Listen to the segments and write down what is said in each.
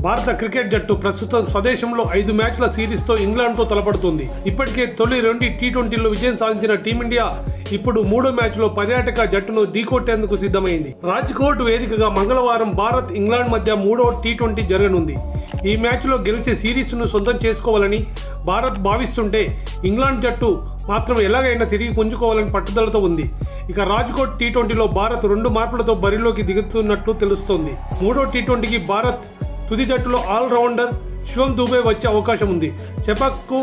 భారత క్రికెట్ జట్టు ప్రస్తుతం స్వదేశంలో 5 మ్యాచ్ల సిరీస్తో ఇంగ్లాండ్తో తలపడుతుంది. ఇప్పటికే తొలి 2 టీ20లో విజయం సాధించిన టీమిండియా ఇప్పుడు 3వ మ్యాచ్లో పర్యాటక జట్టును ఢీకొట్టేందుకు సిద్ధమైంది. రాజ్కోట్ వేదికగా మంగళవారం భారత్ ఇంగ్లాండ్ మధ్య 3వ టీ20 జరగనుంది. ఈ మ్యాచ్లో గెలిచి సిరీస్ను సొంతం చేసుకోవాలని భారత్ భావిస్తుంటే ఇంగ్లాండ్ జట్టు మాత్రం ఎలాగైనా తిరిగి పుంజుకోవాలని పట్టుదలతో ఉంది. ఇక రాజ్కోట్ టీ20లో భారత్ 2 మార్పులతో బరిలోకి దిగుతున్నట్లు తెలుస్తోంది. 3వ టీ20కి భారత్ తుది జట్టులో ఆల్రౌండర్ శివం దూబే వచ్చే అవకాశం ఉంది. చెపక్కు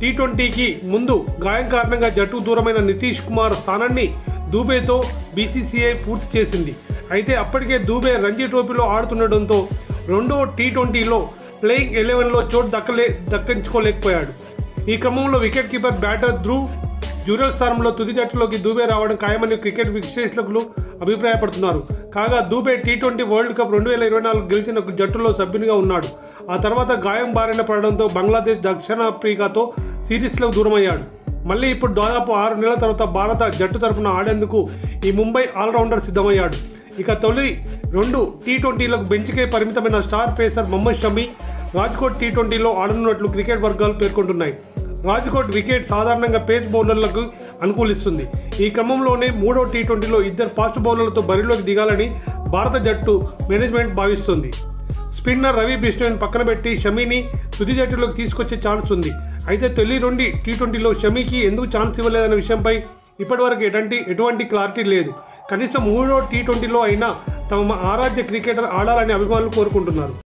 టీ20కి ముందు గాయం కారణంగా జట్టుకు దూరమైన నితీష్ కుమార్ స్థానాన్ని దూబేతో బీసీసీఐ పూర్తి చేసింది. అయితే అప్పటికే దూబే రంజీ ట్రోఫీలో ఆడుతుండటంతో 2వ టీ20లో ప్లేయింగ్ 11లో చోటు దక్కించుకోలేకపోయాడు. ఈ క్రమంలో wicket keeper batter Dhruv Jurel స్థానంలో తుది జట్టులోకి దూబే రావడం ఖాయమని క్రికెట్ విశ్లేషకులు అభిప్రాయపడుతున్నారు. కాగా దూబే టీ20 వరల్డ్ కప్ 2024 గెలిచిన జట్టులో సభ్యునిగా ఉన్నాడు. ఆ తర్వాత గాయం బారిన పడడంతో బంగ్లాదేశ్, దక్షిణాఫ్రికాతో సిరీస్లకు దూరమయ్యాడు. మళ్ళీ ఇప్పుడు దాదాపు 6 నెలల తర్వాత భారత జట్టు తరఫున ఆడేందుకు ఈ ముంబై ఆల్రౌండర్ సిద్ధమయ్యాడు. ఇక తొలి 2 టీ20లకు బెంచ్కే పరిమితమైన స్టార్ పేసర్ మహమ్మద్ షమి రాజ్కోట్ టీ20లో ఆడనున్నట్లు క్రికెట్ వర్గాలు పేర్కొంటున్నాయి. రాజ్కోట్ వికెట్ సాధారణంగా పేస్ బౌలర్లకు అనుకూలిస్తుంది. ఈ క్రమంలోనే 3వ టీ20లో 2 ఫాస్ట్ బౌలర్లతో బరిలోకి దిగాలని భారత జట్టు మేనేజ్మెంట్ భావిస్తుంది. స్పిన్నర్ రవి బిష్ణోయిని పక్కన పెట్టి షమీని తుది జట్టులోకి తీసుకొచ్చే ఛాన్స్ ఉంది. అయితే తొలి 2 టీ20లో షమీకి ఎందుకు ఛాన్స్ ఇవ్వలేదన్న విషయంపై ఇప్పటివరకు ఎటువంటి క్లారిటీ లేదు. కనీసం 3వ టీ20లో అయినా తమ ఆరాధ్య క్రికెటర్ ఆడాలని అభిమానులు కోరుకుంటున్నారు.